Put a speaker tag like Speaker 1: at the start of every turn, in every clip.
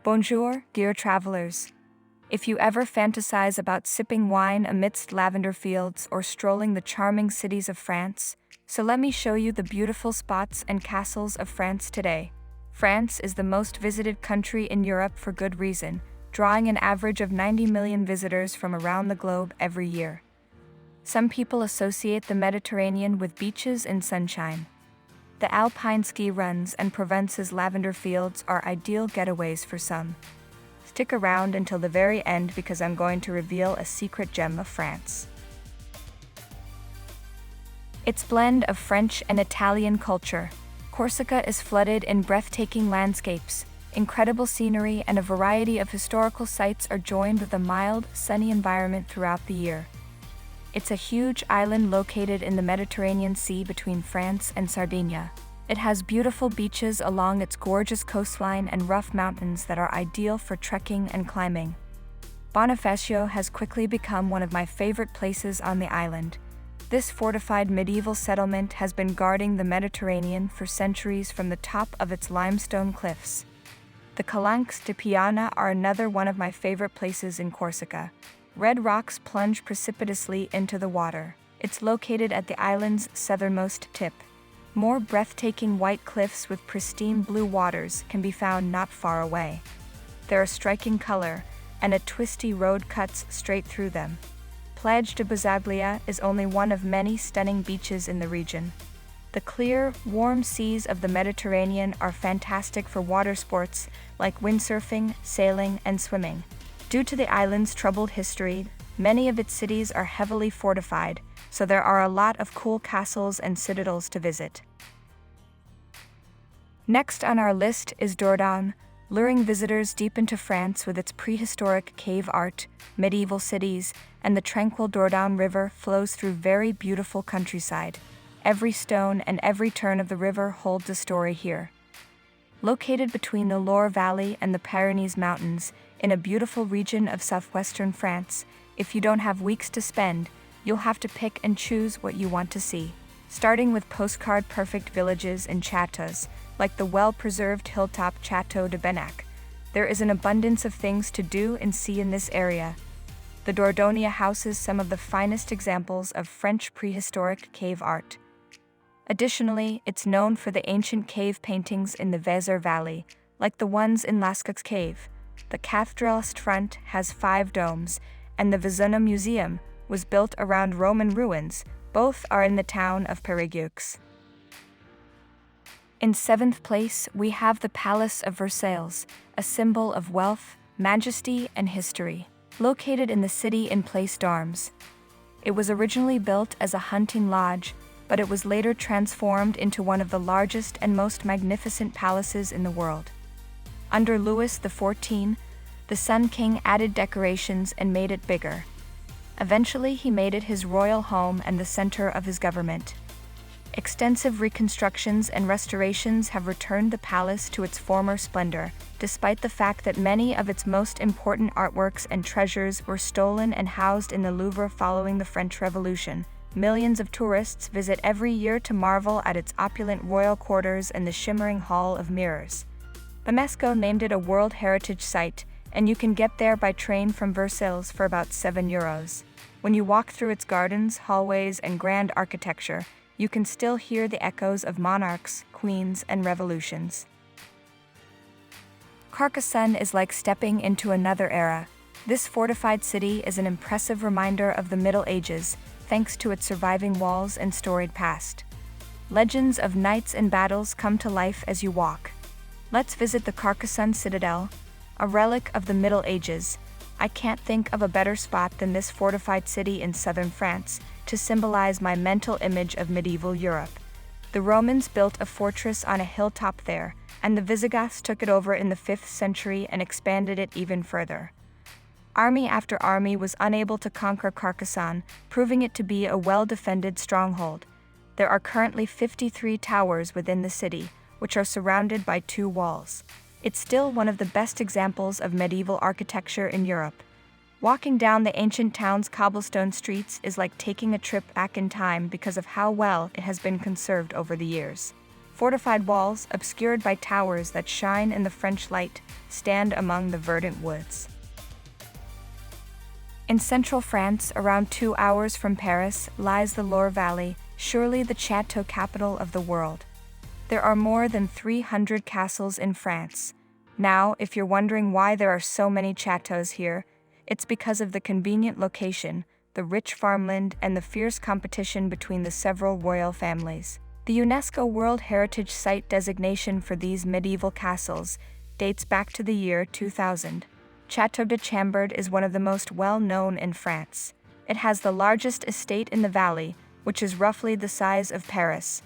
Speaker 1: Bonjour, dear travelers. If you ever fantasize about sipping wine amidst lavender fields or strolling the charming cities of France, so let me show you the beautiful spots and castles of France today. France is the most visited country in Europe for good reason, drawing an average of 90 million visitors from around the globe every year. Some people associate the Mediterranean with beaches and sunshine. The Alpine ski runs and Provence's lavender fields are ideal getaways for some. Stick around until the very end because I'm going to reveal a secret gem of France. Its blend of French and Italian culture. Corsica is flooded in breathtaking landscapes. Incredible scenery and a variety of historical sites are joined with a mild, sunny environment throughout the year. It's a huge island located in the Mediterranean Sea between France and Sardinia. It has beautiful beaches along its gorgeous coastline and rough mountains that are ideal for trekking and climbing. Bonifacio has quickly become one of my favorite places on the island. This fortified medieval settlement has been guarding the Mediterranean for centuries from the top of its limestone cliffs. The Calanques de Piana are another one of my favorite places in Corsica. Red rocks plunge precipitously into the water. It's located at the island's southernmost tip. More breathtaking white cliffs with pristine blue waters can be found not far away. They're a striking color, and a twisty road cuts straight through them. Plage de Bazzaglia is only one of many stunning beaches in the region. The clear, warm seas of the Mediterranean are fantastic for water sports like windsurfing, sailing, and swimming. Due to the island's troubled history, many of its cities are heavily fortified, so there are a lot of cool castles and citadels to visit. Next on our list is Dordogne, luring visitors deep into France with its prehistoric cave art, medieval cities, and the tranquil Dordogne River flows through very beautiful countryside. Every stone and every turn of the river holds a story here. Located between the Loire Valley and the Pyrenees Mountains, in a beautiful region of southwestern France, if you don't have weeks to spend, you'll have to pick and choose what you want to see. Starting with postcard-perfect villages and chateaux, like the well-preserved hilltop Château de Benac, there is an abundance of things to do and see in this area. The Dordogne houses some of the finest examples of French prehistoric cave art. Additionally, it's known for the ancient cave paintings in the Versailles Valley, like the ones in Lascaux Cave. The cathedral's front has 5 domes, and the Vezona Museum was built around Roman ruins. Both are in the town of Périgueux. In 7th place, we have the Palace of Versailles, a symbol of wealth, majesty, and history. Located in the city in Place d'Armes. It was originally built as a hunting lodge, but it was later transformed into one of the largest and most magnificent palaces in the world. Under Louis XIV, the Sun King added decorations and made it bigger. Eventually, he made it his royal home and the center of his government. Extensive reconstructions and restorations have returned the palace to its former splendor, despite the fact that many of its most important artworks and treasures were stolen and housed in the Louvre following the French Revolution. Millions of tourists visit every year to marvel at its opulent royal quarters and the shimmering Hall of Mirrors. UNESCO named it a World Heritage Site, and you can get there by train from Versailles for about €7. When you walk through its gardens, hallways, and grand architecture, you can still hear the echoes of monarchs, queens, and revolutions. Carcassonne is like stepping into another era. This fortified city is an impressive reminder of the Middle Ages, thanks to its surviving walls and storied past. Legends of knights and battles come to life as you walk. Let's visit the Carcassonne Citadel, a relic of the Middle Ages. I can't think of a better spot than this fortified city in southern France to symbolize my mental image of medieval Europe. The Romans built a fortress on a hilltop there, and the Visigoths took it over in the 5th century and expanded it even further. Army after army was unable to conquer Carcassonne, proving it to be a well-defended stronghold. There are currently 53 towers within the city, which are surrounded by 2 walls. It's still one of the best examples of medieval architecture in Europe. Walking down the ancient town's cobblestone streets is like taking a trip back in time because of how well it has been conserved over the years. Fortified walls, obscured by towers that shine in the French light, stand among the verdant woods. In central France, around 2 hours from Paris, lies the Loire Valley, surely the chateau capital of the world. There are more than 300 castles in France. Now, if you're wondering why there are so many chateaux here, it's because of the convenient location, the rich farmland, and the fierce competition between the several royal families. The UNESCO World Heritage Site designation for these medieval castles dates back to the year 2000. Château de Chambord is one of the most well-known in France. It has the largest estate in the valley, which is roughly the size of Paris.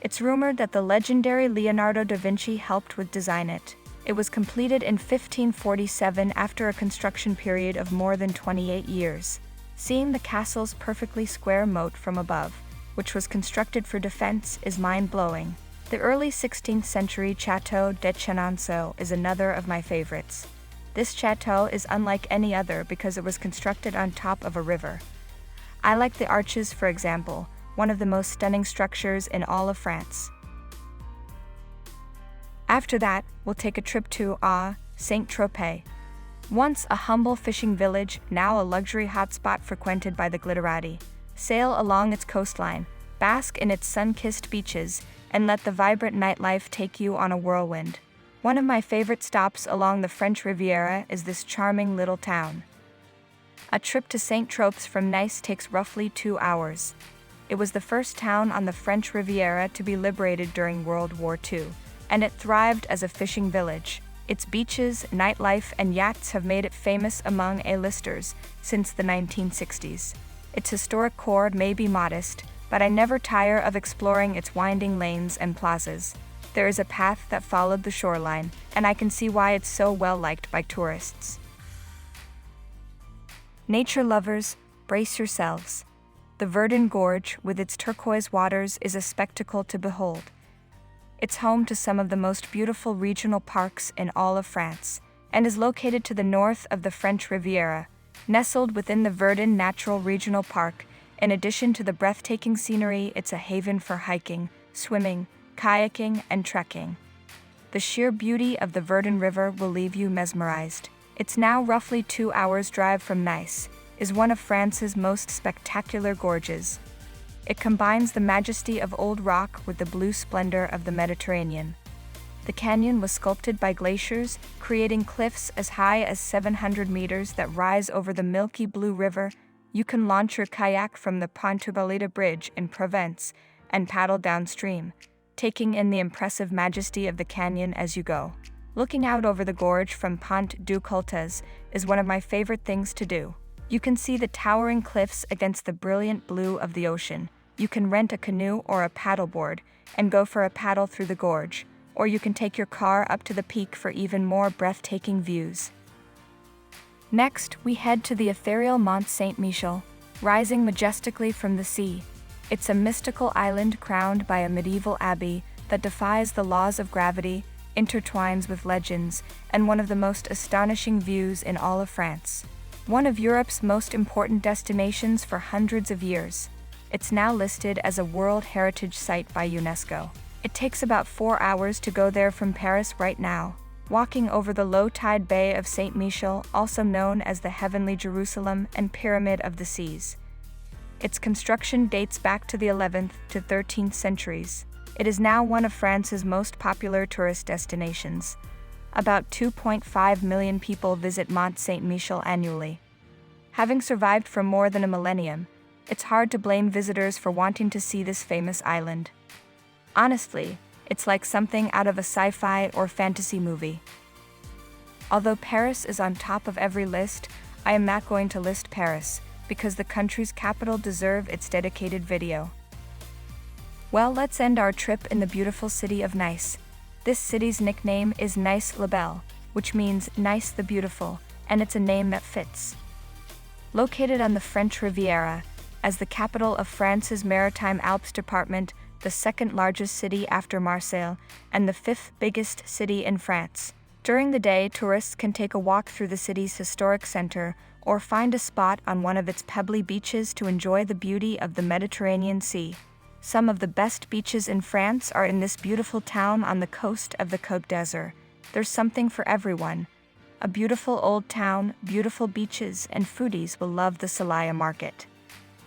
Speaker 1: It's rumored that the legendary Leonardo da Vinci helped with design it. It was completed in 1547 after a construction period of more than 28 years. Seeing the castle's perfectly square moat from above, which was constructed for defense, is mind-blowing. The early 16th century Château de Chenonceau is another of my favorites. This chateau is unlike any other because it was constructed on top of a river. I like the arches, for example, one of the most stunning structures in all of France. After that, we'll take a trip to Saint-Tropez. Once a humble fishing village, now a luxury hotspot frequented by the glitterati. Sail along its coastline, bask in its sun-kissed beaches, and let the vibrant nightlife take you on a whirlwind. One of my favorite stops along the French Riviera is this charming little town. A trip to Saint-Tropez from Nice takes roughly 2 hours. It was the first town on the French Riviera to be liberated during World War II, and it thrived as a fishing village. Its beaches, nightlife, and yachts have made it famous among A-listers since the 1960s. Its historic core may be modest, but I never tire of exploring its winding lanes and plazas. There is a path that followed the shoreline, and I can see why it's so well liked by tourists. Nature lovers, brace yourselves. The Verdon Gorge, with its turquoise waters, is a spectacle to behold. It's home to some of the most beautiful regional parks in all of France, and is located to the north of the French Riviera. Nestled within the Verdon Natural Regional Park, in addition to the breathtaking scenery, it's a haven for hiking, swimming, kayaking, and trekking. The sheer beauty of the Verdon River will leave you mesmerized. It's now roughly 2 hours' drive from Nice, is one of France's most spectacular gorges. It combines the majesty of old rock with the blue splendor of the Mediterranean. The canyon was sculpted by glaciers, creating cliffs as high as 700 meters that rise over the milky blue river. You can launch your kayak from the Pont Bridge in Provence and paddle downstream, taking in the impressive majesty of the canyon as you go. Looking out over the gorge from Pont du Cultes is one of my favorite things to do. You can see the towering cliffs against the brilliant blue of the ocean. You can rent a canoe or a paddleboard and go for a paddle through the gorge, or you can take your car up to the peak for even more breathtaking views. Next, we head to the ethereal Mont St Michel, rising majestically from the sea. It's a mystical island crowned by a medieval abbey that defies the laws of gravity, intertwines with legends, and one of the most astonishing views in all of France. One of Europe's most important destinations for hundreds of years. It's now listed as a World Heritage Site by UNESCO. It takes about 4 hours to go there from Paris right now. Walking over the low-tide Bay of St. Michel, also known as the Heavenly Jerusalem and Pyramid of the Seas. Its construction dates back to the 11th to 13th centuries. It is now one of France's most popular tourist destinations. About 2.5 million people visit Mont St Michel annually. Having survived for more than a millennium, it's hard to blame visitors for wanting to see this famous island. Honestly, it's like something out of a sci-fi or fantasy movie. Although Paris is on top of every list, I am not going to list Paris, because the country's capital deserves its dedicated video. Well, let's end our trip in the beautiful city of Nice. This city's nickname is Nice la Belle, which means Nice the Beautiful, and it's a name that fits. Located on the French Riviera, as the capital of France's Maritime Alps department, the second largest city after Marseille, and the 5th biggest city in France. During the day, tourists can take a walk through the city's historic center or find a spot on one of its pebbly beaches to enjoy the beauty of the Mediterranean Sea. Some of the best beaches in France are in this beautiful town on the coast of the Côte d'Azur. There's something for everyone. A beautiful old town, beautiful beaches, and foodies will love the Salaya market.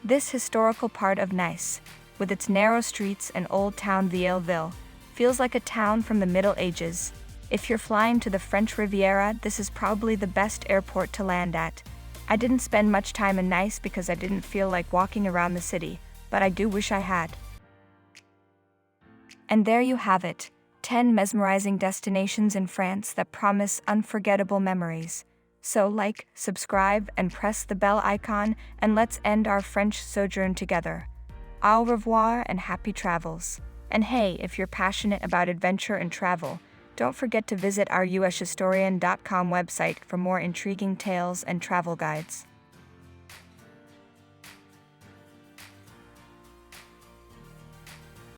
Speaker 1: This historical part of Nice, with its narrow streets and old town Vieilleville, feels like a town from the Middle Ages. If you're flying to the French Riviera, this is probably the best airport to land at. I didn't spend much time in Nice because I didn't feel like walking around the city, but I do wish I had. And there you have it, 10 mesmerizing destinations in France that promise unforgettable memories. So like, subscribe, and press the bell icon, and let's end our French sojourn together. Au revoir and happy travels. And hey, if you're passionate about adventure and travel, don't forget to visit our ushistorian.com website for more intriguing tales and travel guides.